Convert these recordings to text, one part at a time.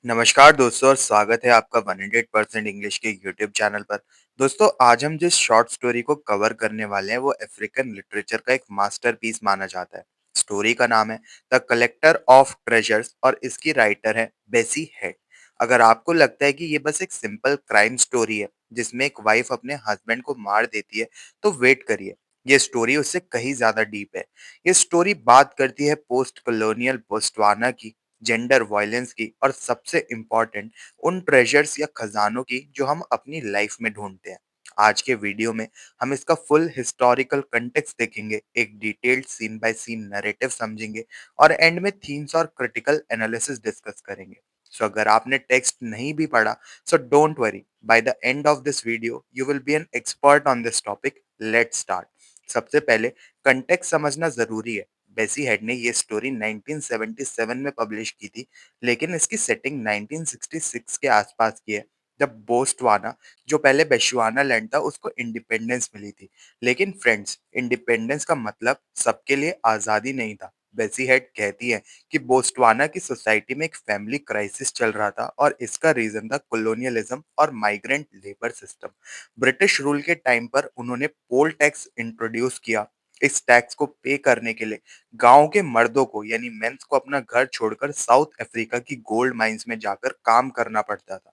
नमस्कार दोस्तों और स्वागत है आपका 100% इंग्लिश के यूट्यूब चैनल पर। दोस्तों आज हम जिस शॉर्ट स्टोरी को कवर करने वाले हैं वो अफ्रीकन लिटरेचर का एक मास्टरपीस माना जाता है। स्टोरी का नाम है द कलेक्टर ऑफ ट्रेजर्स और इसकी राइटर है बेसी हेड। अगर आपको लगता है कि ये बस एक सिंपल क्राइम स्टोरी है जिसमें एक वाइफ अपने हस्बैंड को मार देती है तो वेट करिए। ये स्टोरी उससे कहीं ज्यादा डीप है। ये स्टोरी बात करती है पोस्ट कॉलोनियल बोस्टवाना की, जेंडर वायलेंस की और सबसे इम्पोर्टेंट उन ट्रेजर्स या खजानों की जो हम अपनी लाइफ में ढूंढते हैं। आज के वीडियो में हम इसका फुल हिस्टोरिकल कंटेक्स्ट देखेंगे, एक detailed scene by scene narrative समझेंगे और एंड में थीम्स और क्रिटिकल एनालिसिस डिस्कस करेंगे। सो अगर आपने टेक्स्ट नहीं भी पढ़ा, so don't worry, by the end of this video you will be an expert on this topic. Let's start. सबसे पहले कंटेक्स्ट समझना जरूरी है। बेसी हेड ने ये स्टोरी 1977 में पब्लिश की थी, लेकिन इसकी सेटिंग 1966 के आसपास की है, जब बोस्टवाना, जो पहले बेशुआना लैंड था, उसको इंडिपेंडेंस मिली थी। लेकिन फ्रेंड्स, इंडिपेंडेंस का मतलब सबके लिए आज़ादी नहीं था। बेसी हेड कहती है कि बोस्टवाना की सोसाइटी में एक फैमिली क्राइसिस चल रहा था और इसका रीजन था कॉलोनियलिज्म और migrant labour system. British rule के टाइम पर उन्होंने पोल टैक्स इंट्रोड्यूस किया। इस टैक्स को पे करने के लिए गांव के मर्दों को यानी मेंस को अपना घर छोड़कर साउथ अफ्रीका की गोल्ड माइंस में जाकर काम करना पड़ता था।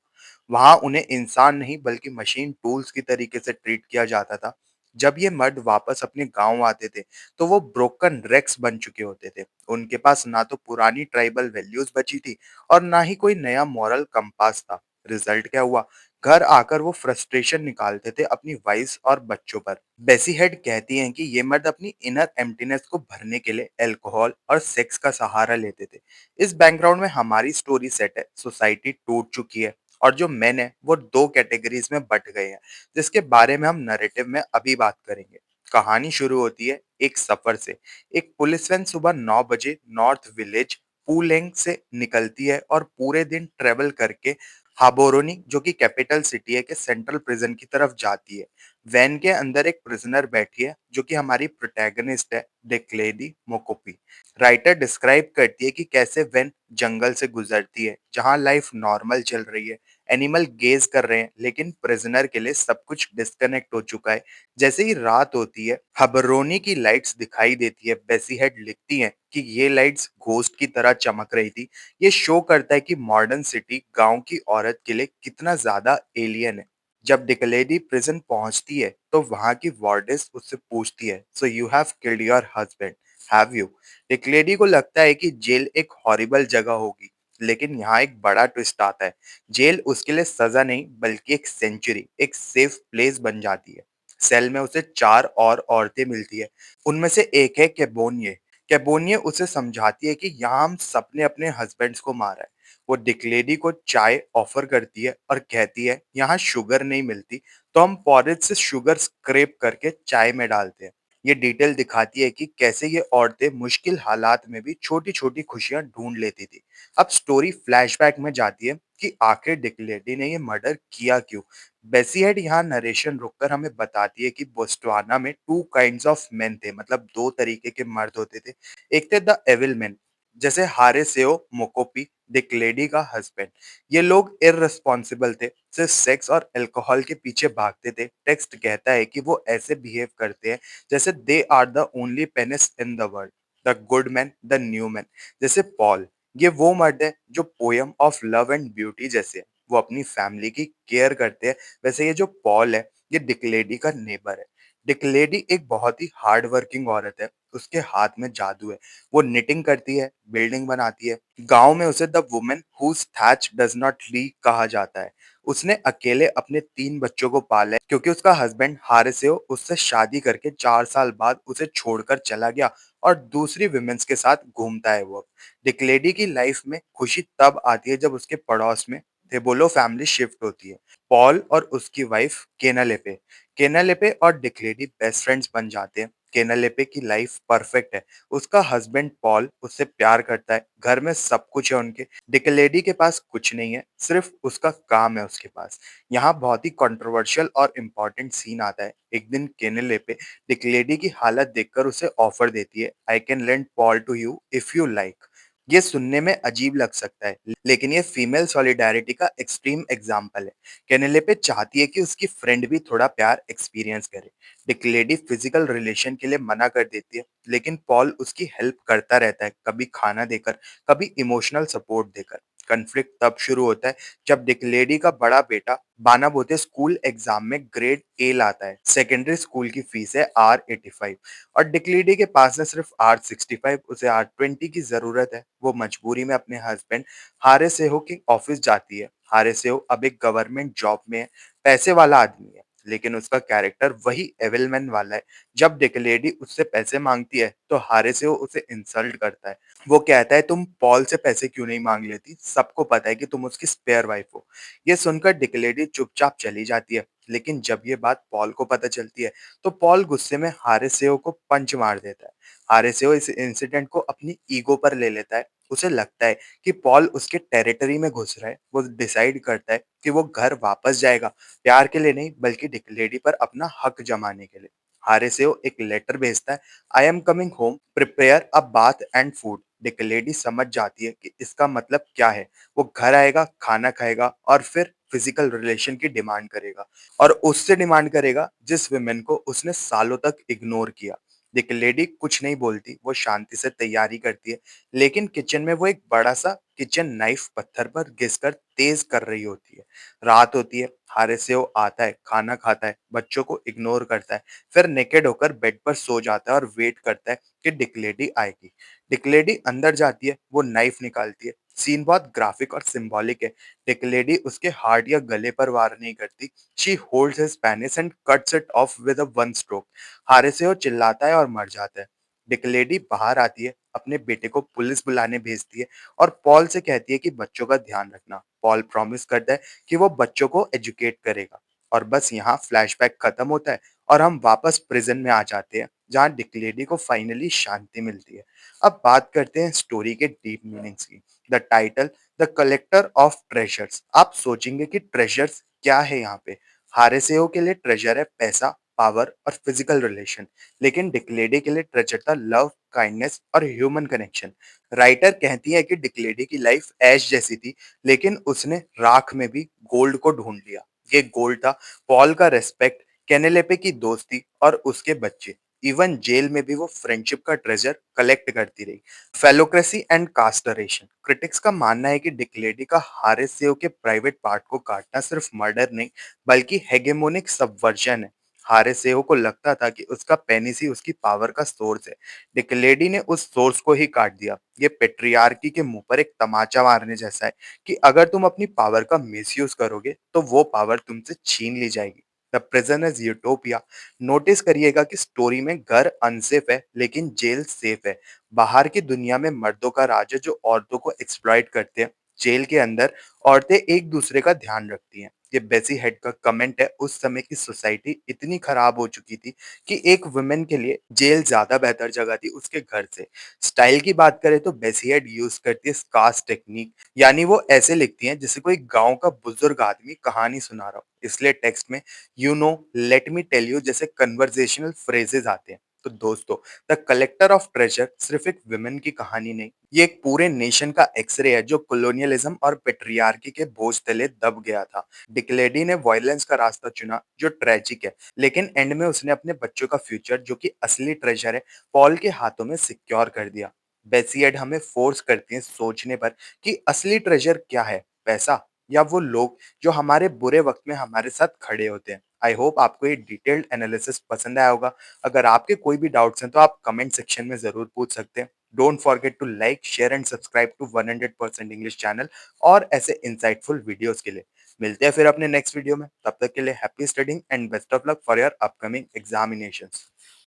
वहां उन्हें इंसान नहीं बल्कि मशीन टूल्स की तरीके से ट्रीट किया जाता था। जब ये मर्द वापस अपने गांव आते थे तो वो ब्रोकन रेक्स बन चुके होते थे। उनके पास ना तो पुरानी ट्राइबल वैल्यूज बची थी और ना ही कोई नया मॉरल कंपास था। रिजल्ट क्या हुआ? घर आकर वो फ्रस्ट्रेशन निकालते थे अपनी वाइफ और बच्चों पर। बेसी हेड कहती हैं कि ये मर्द अपनी इनर एम्प्टीनेस को भरने के लिए अल्कोहल और सेक्स का सहारा लेते थे। इस बैकग्राउंड में हमारी स्टोरी सेट है। सोसाइटी टूट चुकी है और जो मेन है वो दो कैटेगरीज में बट गए हैं, जिसके बारे में हम नैरेटिव में अभी बात करेंगे। कहानी शुरू होती है एक सफर से। एक पुलिस वैन सुबह 9 बजे नॉर्थ विलेज पूलेंग से निकलती है और पूरे दिन ट्रेवल करके हाबोरोनी, जो कि कैपिटल सिटी है, के सेंट्रल प्रिजन की तरफ जाती है। वैन के अंदर एक प्रिजनर बैठी है जो कि हमारी प्रोटैगनिस्ट है, डेक्लेदी मोकोपी। राइटर डिस्क्राइब करती है कि कैसे वैन जंगल से गुजरती है जहां लाइफ नॉर्मल चल रही है, एनिमल गेज कर रहे हैं, लेकिन प्रिजनर के लिए सब कुछ डिस्कनेक्ट हो चुका है। जैसे ही रात होती है, हबरोनी की लाइट्स दिखाई देती है। बेसी हेड लिखती हैं कि ये लाइट्स घोस्ट की तरह चमक रही थी। ये शो करता है कि मॉडर्न सिटी गांव की औरत के लिए कितना ज्यादा एलियन है। जब डिकलेडी प्रिजन पहुंचती है तो वहां की वार्डेस उससे पूछती है, so you have killed your husband, have you? डिकलेडी को लगता है कि जेल एक हॉरिबल जगह होगी, लेकिन यहाँ एक बड़ा ट्विस्ट आता है। जेल उसके लिए सजा नहीं बल्कि एक सेंचुरी, एक सेफ प्लेस बन जाती है। सेल में उसे चार और औरतें मिलती है। उनमें से एक है कैबोनिये। कैबोनिये उसे समझाती है कि यहाँ हम सबने अपने हस्बैंड्स को मारा है। वो डिक्लेडी को चाय ऑफर करती है और कहती है यहाँ शुगर नहीं मिलती, तो हम पॉरेज से शुगर स्क्रैप करके चाय में डालते हैं। ये डिटेल दिखाती है कि कैसे ये औरतें मुश्किल हालात में भी छोटी छोटी खुशियां ढूंढ लेती थी। अब स्टोरी फ्लैशबैक में जाती है कि आखिर डिक्लेडी ने ये मर्डर किया क्यों। बेसीहेड यहाँ नरेशन रोककर हमें बताती है कि बोस्टवाना में टू काइंड्स ऑफ मेन थे, मतलब दो तरीके के मर्द होते थे। एक थे द एविल मैन, जैसे हारे सेओ मोकोपी, डिक्लेडी का हस्बैंड। ये लोग इररिस्पॉन्सिबल थे, सिर्फ सेक्स और अल्कोहल के पीछे भागते थे। टेक्स्ट कहता है कि वो ऐसे बिहेव करते हैं जैसे they are the only penis in the world, the good man, the new man. जैसे पॉल, ये वो मर्द है जो poem of love and beauty जैसे है, वो अपनी फैमिली की केयर करते हैं। वैसे ये जो पॉल है, ये डिक्लेडी का नेबर है। डिक्लेडी एक बहुत ही हार्ड वर्किंग औरत है। उसके हाथ में जादू है। वो निटिंग करती है, बिल्डिंग बनाती है। गांव में उसे the women whose thatch does not leak कहा जाता है। उसने अकेले अपने 3 बच्चों को पाला है क्योंकि उसका हस्बैंड हारिसेओ उससे शादी करके 4 साल बाद उसे छोड़कर चला गया और दूसरी वुमेन्स के साथ घूमता है वो अब। डिक्लेडी की लाइफ में खुशी तब आती है जब उसके पड़ोस में थेबोलो फैमिली शिफ्ट होती है। पॉल और उसकी वाइफ केनालेपे। केनालेपे और डिक्लेडी बेस्ट फ्रेंड्स बन जाते हैं। केनालेपे की लाइफ परफेक्ट है। उसका हस्बैंड पॉल उससे प्यार करता है, घर में सब कुछ है उनके। डिक्लेडी के पास कुछ नहीं है, सिर्फ उसका काम है उसके पास। यहाँ बहुत ही कंट्रोवर्शियल और इम्पोर्टेंट सीन आता है। एक दिन केनेलेपे डिक्लेडी की हालत देखकर उसे ऑफर देती है, I can lend pal to you if you like. ये सुनने में अजीब लग सकता है, लेकिन ये फीमेल सॉलिडारिटी का एक्सट्रीम एग्जाम्पल है। केनेलोपे चाहती है कि उसकी फ्रेंड भी थोड़ा प्यार एक्सपीरियंस करे। डिक्लेडी फिजिकल रिलेशन के लिए मना कर देती है, लेकिन पॉल उसकी हेल्प करता रहता है, कभी खाना देकर, कभी इमोशनल सपोर्ट देकर। कन्फ्लिक्ट तब शुरू होता है जब डिक्लेडी का बड़ा बेटा बानाबोते स्कूल एग्जाम में ग्रेड ए लाता है। सेकेंडरी स्कूल की फीस है R85 और डिक्लेडी के पास है सिर्फ R65। उसे R20 की जरूरत है। वो मजबूरी में अपने हस्बैंड हारे सेहो के ऑफिस जाती है। हारे सेहो अब एक गवर्नमेंट जॉब में है, पैसे वाला आदमी है, लेकिन उसका कैरेक्टर वही एविलमैन वाला है। जब डिक्लेडी उससे पैसे मांगती है तो हारे सेहो उसे इंसल्ट करता है। वो कहता है, तुम पॉल से पैसे क्यों नहीं मांग लेती, सबको पता है कि तुम उसकी स्पेयर वाइफ हो। ये सुनकर डिक्लेडी चुपचाप चली जाती है, लेकिन जब ये बात पॉल को पता चलती है तो पॉल गुस्से में हारेसेहो को पंच मार देता है। हारेसेहो इस इंसिडेंट को अपनी ईगो पर ले लेता है। उसे लगता है कि पॉल उसके टेरिटरी में घुस रहा है। वो डिसाइड करता है कि वो घर वापस जाएगा, प्यार के लिए नहीं बल्कि डिक्लेडी पर अपना हक जमाने के लिए। हारेसेहो एक लेटर भेजता है, I am coming home, prepare a bath and food. डिक्लेडी समझ जाती है कि इसका मतलब क्या है। वो घर आएगा, खाना खाएगा और फिर फिजिकल रिलेशन की डिमांड करेगा, और उससे डिमांड करेगा जिस विमेन को उसने सालों तक इग्नोर किया। देखिए लेडी कुछ नहीं बोलती, वो शांति से तैयारी करती है, लेकिन किचन में वो एक बड़ा सा किचन नाइफ पत्थर पर घिसकर तेज कर रही होती है। रात होती है, हारे से वो आता है, खाना खाता है, बच्चों को इग्नोर करता है, फिर नेकेड होकर बेड पर सो जाता है और वेट करता है कि डिक्लेडी आएगी। डिक्लेडी अंदर जाती है, वो नाइफ निकालती है। सीन बहुत ग्राफिक और सिंबॉलिक है। डिक्लेडी उसके हार्ट या गले पर वार नहीं करती। She holds his penis and cuts it off with a one stroke. हारेसेहो चिल्लाता है और मर जाता है। डिक्लेडी बाहर आती है, अपने बेटे को पुलिस बुलाने भेजती है और पॉल से कहती है कि बच्चों का ध्यान रखना। पॉल प्रॉमिस करता है कि वो बच्चों को एजुकेट करेगा। और बस यहाँ फ्लैशबैक खत्म होता है और हम वापस प्रिजन में आ जाते हैं, जहाँ डिक्लेडी को फाइनली शांति मिलती है। अब बात करते हैं स्टोरी के डीप मीनिंग्स की। The title, the collector of treasures. आप सोचेंगे कि ट्रेजर्स क्या है यहाँ पे। हारेसेहो के लिए ट्रेजर है पैसा, पावर और फिजिकल रिलेशन, लेकिन डिक्लेडी के लिए ट्रेजर था लव, काइंडनेस और ह्यूमन कनेक्शन। राइटर कहती है कि डिक्लेडी की लाइफ ऐश जैसी थी, लेकिन उसने राख में भी गोल्ड को ढूंढ लिया। ये गोल्ड था पॉल का रेस्पेक्ट, केनेलेपे की दोस्ती और उसके बच्चे। इवन जेल में भी वो फ्रेंडशिप का ट्रेजर कलेक्ट करती रही। फेलोक्रेसी एंड कास्टरेशन। क्रिटिक्स का मानना है कि डिक्लेडी का हारेसेहो के प्राइवेट पार्ट को काटना सिर्फ मर्डर नहीं बल्कि हेगेमोनिक सबवर्जन है। हारेसेहो को लगता था कि उसका पेनिस ही उसकी पावर का सोर्स है। डिक्लेडी ने उस सोर्स को ही काट दिया। ये पेट्रियार्की के मुंह पर एक तमाचा मारने जैसा है कि अगर तुम अपनी पावर का मिसयूज करोगे तो वो पावर तुमसे छीन ली जाएगी। The prison is utopia. Notice करिएगा कि स्टोरी में घर अनसेफ है लेकिन जेल सेफ है। बाहर की दुनिया में मर्दों का राज है जो औरतों को एक्सप्लॉइट करते हैं। जेल के अंदर औरतें एक दूसरे का ध्यान रखती हैं। ये बेसी हेड का कमेंट है। उस समय की सोसाइटी इतनी खराब हो चुकी थी कि एक वुमेन के लिए जेल ज्यादा बेहतर जगह थी उसके घर से। स्टाइल की बात करें तो बेसी हेड यूज करती है स्कास्ट टेक्निक, यानी वो ऐसे लिखती हैं जैसे कोई गांव का बुजुर्ग आदमी कहानी सुना रहा हो। इसलिए टेक्स्ट में you know, let me tell you जैसे कन्वर्सेशनल फ्रेजेस आते हैं। तो दोस्तों, द कलेक्टर ऑफ ट्रेजर सिर्फ एक विमेन की कहानी नहीं, ये एक पूरे नेशन का एक्सरे है जो कॉलोनियलिज्म और पेट्रियार्की के बोझ तले दब गया था। डिक्लेडी ने वायलेंस का रास्ता चुना जो ट्रेजिक है, लेकिन एंड में उसने अपने बच्चों का फ्यूचर जो कि असली ट्रेजर है पॉल के हाथों में सिक्योर कर दिया। बेसियड हमें फोर्स करती है सोचने पर कि असली ट्रेजर क्या है, पैसा या वो लोग जो हमारे बुरे वक्त में हमारे साथ खड़े होते हैं। आई होप आपको ये डिटेल्ड एनालिसिस पसंद आया होगा। अगर आपके कोई भी डाउट्स हैं तो आप कमेंट सेक्शन में जरूर पूछ सकते हैं। Don't forget to like, share and subscribe to 100% English channel और ऐसे इंसाइटफुल वीडियोस के लिए। मिलते हैं फिर अपने नेक्स्ट वीडियो में। तब तक के लिए happy studying and best of luck for your upcoming examinations.